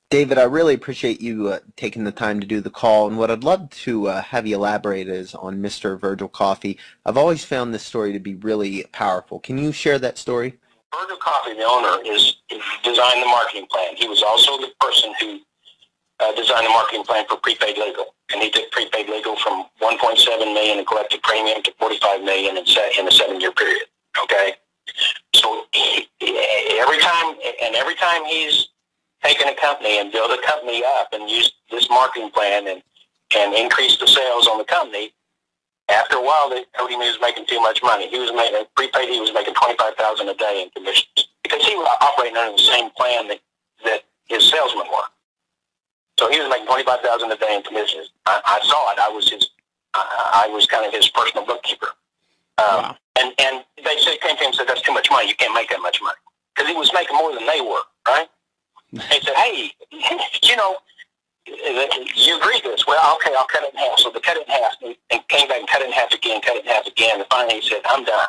David, I really appreciate you taking the time to do the call. And what I'd love to have you elaborate is on Mr. Virgil Coffey. I've always found this story to be really powerful. Can you share that story? Virgil Coffey, the owner, designed the marketing plan. He was also the person who designed the marketing plan for prepaid legal. And he took prepaid legal from $1.7 million in collected premium to $45 million in a 7-year period. Okay? So every time he's taken a company and built a company up and used this marketing plan and increased the sales on the company, after a while they told him he was making too much money. He was making prepaid. He was making $25,000 a day in commissions because he was operating under the same plan that his salesmen were. So he was making $25,000 a day in commissions. I saw it. I was kind of his personal bookkeeper. Wow. And they came to him and said, "That's too much money. You can't make that much money," because he was making more than they were, right? They said, "Hey, you agree to this? Well, okay, I'll cut it in half." So they cut it in half and came back and cut it in half again, cut it in half again. And finally he said, "I'm done.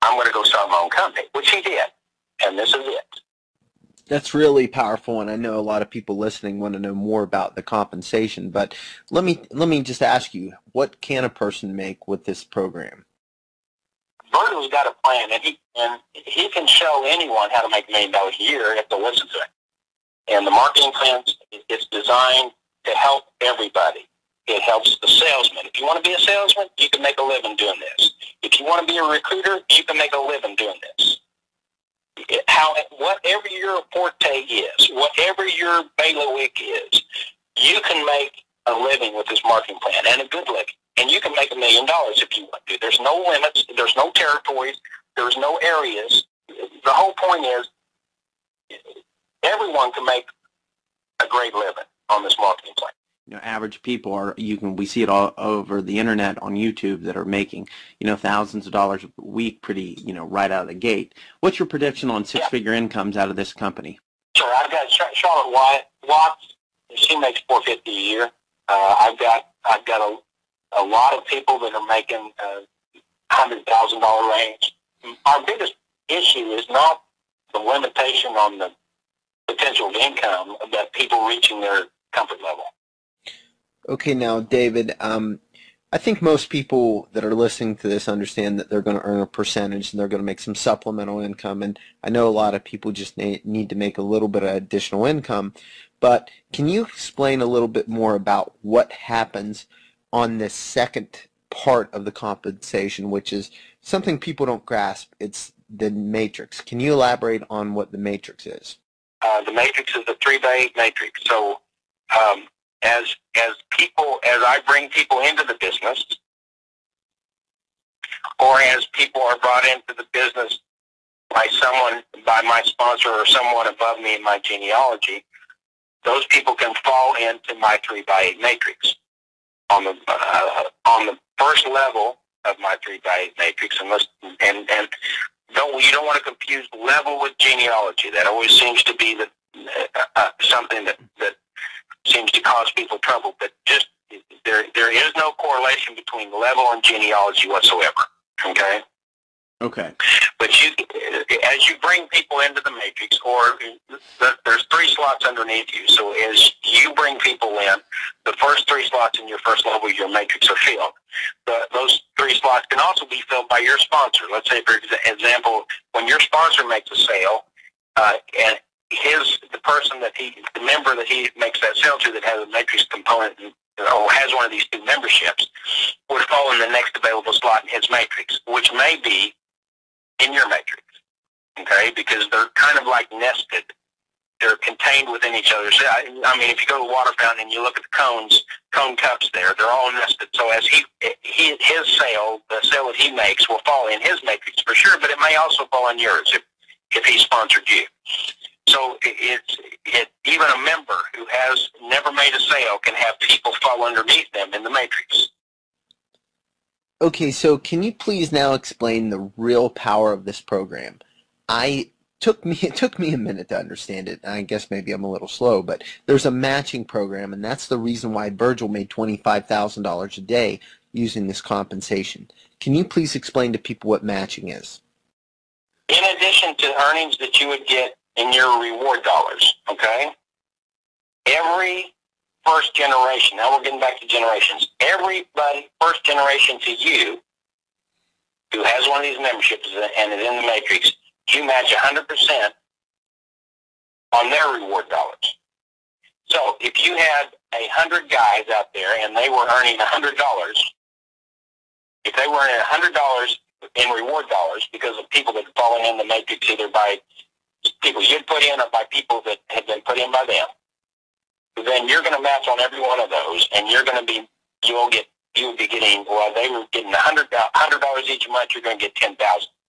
I'm going to go start my own company," which he did. And this is it. That's really powerful, and I know a lot of people listening want to know more about the compensation. But let me just ask you, what can a person make with this program? Virgil's got a plan, and he can show anyone how to make $1 million a year if they listen to it. And the marketing plan, it's designed to help everybody. It helps the salesman. If you want to be a salesman, you can make a living doing this. If you want to be a recruiter, you can make a living doing this. Whatever your forte is, whatever your bailiwick is, you can make a living with this marketing plan, and a good living. And you can make $1 million if you want to. There's no limits. There's no territories. There's no areas. The whole point is everyone can make a great living on this marketing plan. You know, average people we see it all over the internet on YouTube that are making, thousands of dollars a week pretty, right out of the gate. What's your prediction on six-figure incomes out of this company? Sure. I've got Charlotte Watts. She makes $450 a year. I've got a lot of people that are making $100,000 range. Our biggest issue is not the limitation on the potential income, but people reaching their comfort level. Okay, now, David, I think most people that are listening to this understand that they're going to earn a percentage and they're going to make some supplemental income. And I know a lot of people just need to make a little bit of additional income. But can you explain a little bit more about what happens on this second part of the compensation, which is something people don't grasp? It's the matrix. Can you elaborate on what the matrix is? The matrix is the 3x8 matrix. So as I bring people into the business, or as people are brought into the business by my sponsor or someone above me in my genealogy, those people can fall into my 3x8 matrix. On the first level of my 3x8 matrix, and you don't want to confuse level with genealogy. That always seems to be something that seems to cause people trouble. But just there is no correlation between level and genealogy whatsoever. Okay. Okay. But as you bring people into the matrix, or there's 3 slots underneath you. So as you bring people in, the first 3 slots in your first level of your matrix are filled. Those 3 slots can also be filled by your sponsor. Let's say, for example, when your sponsor makes a sale, and the member that he makes that sale to that has a matrix component or has one of these 2 memberships would fall in the next available slot in his matrix, which may be in your matrix, okay? Because they're kind of like nested. They're contained within each other. So, I mean, if you go to a water fountain and you look at the cone cups there, they're all nested. So as his sale, the sale that he makes will fall in his matrix for sure, but it may also fall in yours if he sponsored you. So even a member who has never made a sale can have people fall underneath them in the matrix. Okay, so can you please now explain the real power of this program? It took me a minute to understand it. I guess maybe I'm a little slow, but there's a matching program, and that's the reason why Virgil made $25,000 a day using this compensation. Can you please explain to people what matching is? In addition to earnings that you would get in your reward dollars, okay? every first generation, now we're getting back to generations, everybody first generation to you who has one of these memberships and is in the matrix, you match 100% on their reward dollars. So if you had 100 guys out there and they were earning $100, if they were earning $100 in reward dollars because of people that had fallen in the matrix either by people you'd put in or by people that had been put in by them, then you're going to match on every one of those, and you're going to be, you would be getting, well, they were getting $100 each month, you're going to get 10,000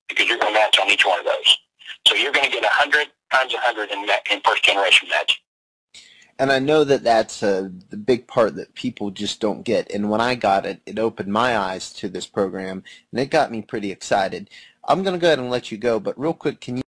because you're going to match on each one of those. So you're going to get 100 times 100 in first generation match. And I know that that's the big part that people just don't get. And when I got it, it opened my eyes to this program, and it got me pretty excited. I'm going to go ahead and let you go, but real quick, can you